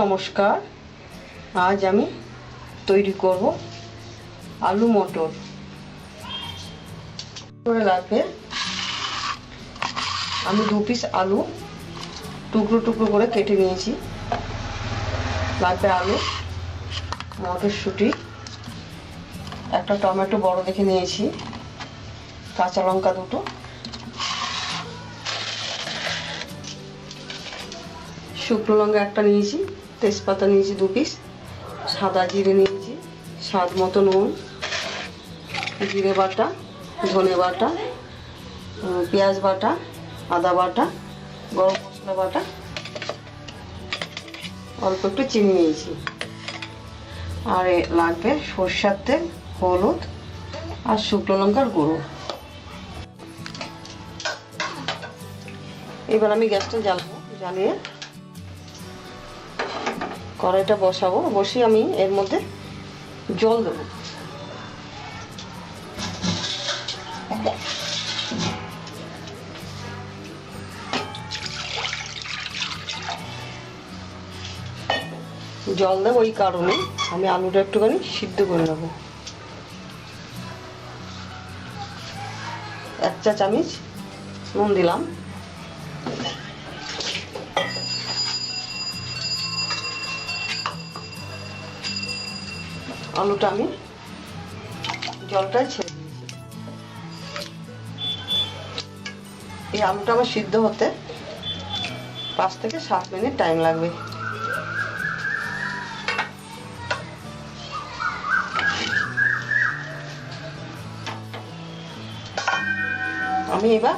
নমস্কার। আজ আমি তৈরি করব আলু মটর। করে লাগবে আমি 2 পিস আলু টুকরো টুকরো করে কেটে নিয়েছি। লাগবে আলু, মটরশুঁটি, একটা টমেটো বড় দেখে নিয়েছি, কাঁচা লঙ্কা দুটো, শুকনো লঙ্কা একটা নিয়েছি, তেজপাতা নিয়েছি 2 পিস, সাদা জিরে নিয়েছি, স্বাদ মতো নুন, জিরে বাটা, ধনে বাটা, পেঁয়াজ বাটা, আদা বাটা, গরম মশলা বাটা, অল্প একটু চিনি নিয়েছি। আর লাগবে সরষের তেল, হলুদ আর শুকনো লঙ্কার গুঁড়ো। এবার আমি গ্যাসটা জ্বালাবো, জ্বালিয়ে কড়াইটা বসাবো। বসিয়ে আমি এর মধ্যে জল দেবো। জল দেবো ওই কারণে আমি আলুটা একটুখানি সিদ্ধ করে নেবো। 1 চা চামচ নুন দিলাম। আলুটা আমি জলটাই ছেড়ে দিয়েছি। এই আলুটা আমার সিদ্ধ হতে 5 থেকে 7 মিনিট টাইম লাগবে। আমি এবার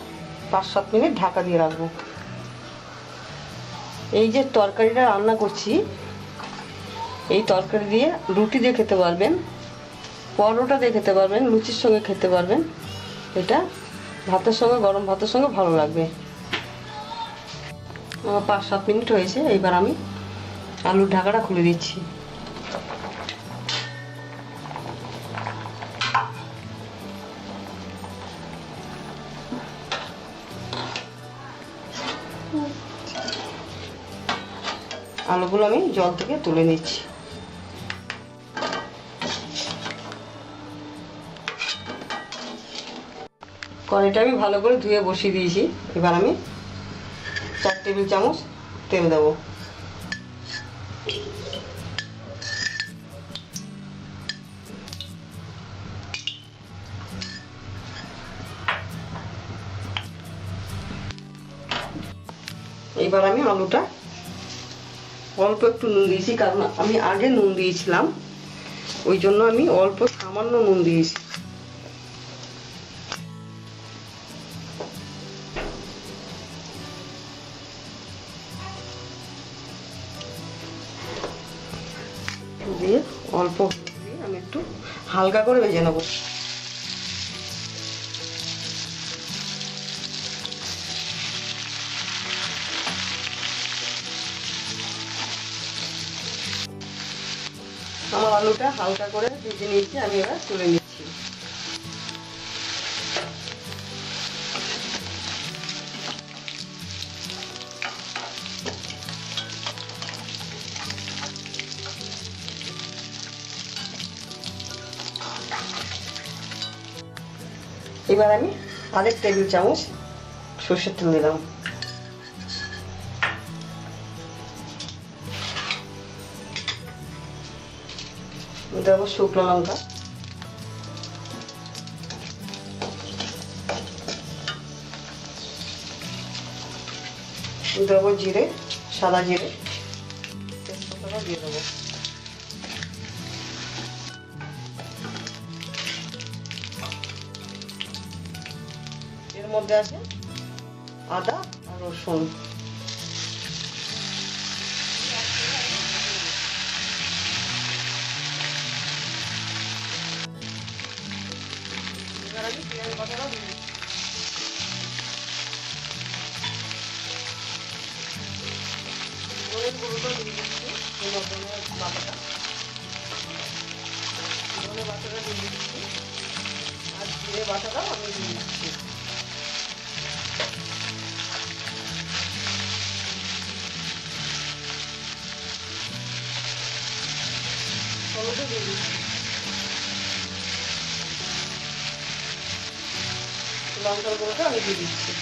5-7 মিনিট ঢাকা দিয়ে রাখবো। এই যে তরকারিটা রান্না করছি, এই তরকারি দিয়ে রুটি দিয়ে খেতে পারবেন, পরোটা দিয়ে খেতে পারবেন, লুচির সঙ্গে খেতে পারবেন। এটা ভাতের সঙ্গে, গরম ভাতের সঙ্গে ভালো লাগবে। আমার 5-7 মিনিট হয়েছে। এবার আমি আলুর ঢাকাটা খুলে দিচ্ছি। আলুগুলো আমি জল থেকে তুলে নিচ্ছি। কড়াইটা আমি ভালো করে ধুয়ে বসিয়ে দিয়েছি। এবার আমি 4 টেবিল চামচ তেল দেবো। এবার আমি আলুটা অল্প একটু নুন দিয়েছি, কারণ আমি আগে নুন দিয়েছিলাম, ওই জন্য আমি অল্প সামান্য নুন দিয়েছি। দিয়ে অল্প দিয়ে আমি একটু হালকা করে ভেজে নেবো। আমার আলুটা হালকা করে ভেজে নিয়েছি, আমি এবার তুলে নিচ্ছি। এবার আমি 1 টেবিল চামচ সরষের তেল দিলাম। দেবো শুকনো লঙ্কা, দেবো জিরে, সাদা জিরে, তেজপাতা দিয়ে দেবো। এর মধ্যে আছে আদা আর রসুন। এবার আমি পেঁয়াজ বাটাটা দিয়ে দিচ্ছি। ধনের গুঁড়োটা দিয়ে দিচ্ছি, ধনের বাটাটা, ধনে বাটাটা দিয়ে দিচ্ছি, আর জিরে বাটাটাও আমি দিয়ে দিচ্ছি। হলুদও দিয়ে দিচ্ছি, লঙ্কার গুঁড়োটা আমি দিয়ে দিচ্ছি।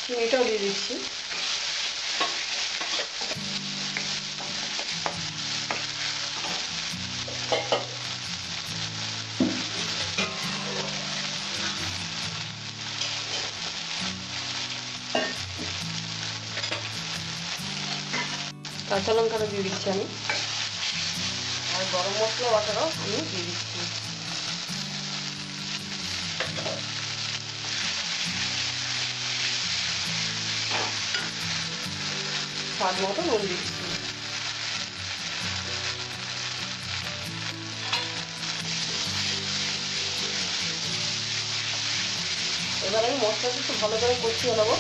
চিনিটাও দিয়ে দিচ্ছি। কাঁচা লঙ্কাটা দিয়ে দিচ্ছি আমি, আর গরম মশলা বাটাটাও আমি দিয়ে দিচ্ছি। স্বাদ মতো নুন দিচ্ছি। এবার আমি মশলাটা একটু ভালো করে কষিয়ে নেবো,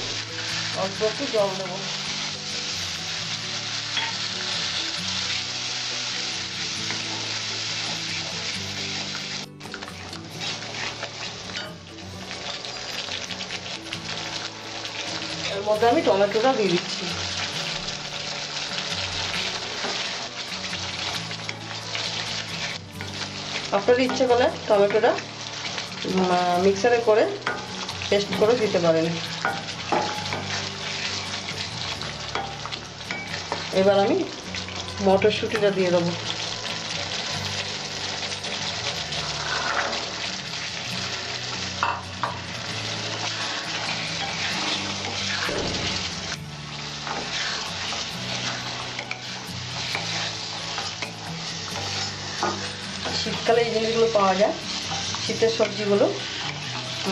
অল্প একটু জল দেবো। এর মধ্যে আমি টমেটোটা দিয়ে দিচ্ছি। আপনারা ইচ্ছে করলে টমেটোটা মিক্সারে করে পেস্ট করে দিতে পারেন। এবার আমি মটরশুঁটিটা দিয়ে দেবো। শীতকালে এই জিনিসগুলো পাওয়া যায়, শীতের সবজিগুলো।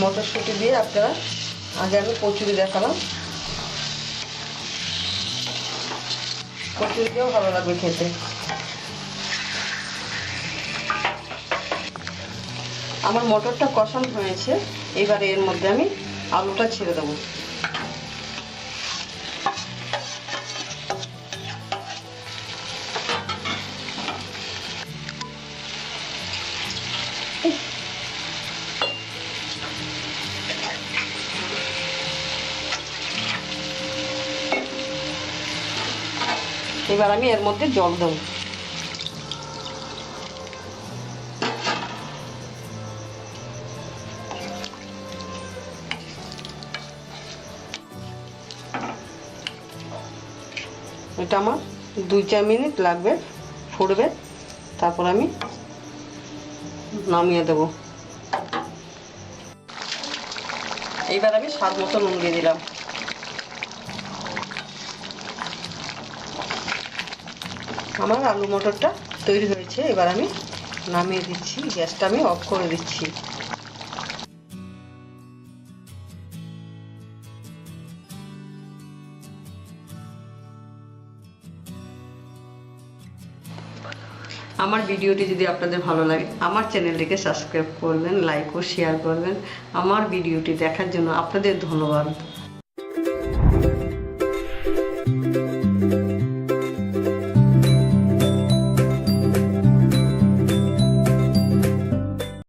মটরশুঁটি দিয়ে আপনারা, আগে আমি কচুরি দেখালাম, কচুরি দিয়েও ভালো লাগবে খেতে। আমার মটরটা কষানো হয়েছে, এবারে এর মধ্যে আমি আলুটা ছেড়ে দেবো। এবার আমি এর মধ্যে জল দেবো। এটা আমার 2-4 মিনিট লাগবে, ফুটবে, তারপর আমি নামিয়ে দেব। এইবার আমি স্বাদ মতো নুন দিয়ে দিলাম। আমার আলু মটরটা তৈরি হয়েছে, এবার আমি নামিয়ে দিচ্ছি, গ্যাসটা আমি অফ করে দিচ্ছি। আমার ভিডিওটি যদি আপনাদের ভালো লাগে, আমার চ্যানেলটিকে সাবস্ক্রাইব করবেন, লাইক ও শেয়ার করবেন। আমার ভিডিওটি দেখার জন্য আপনাদের ধন্যবাদ।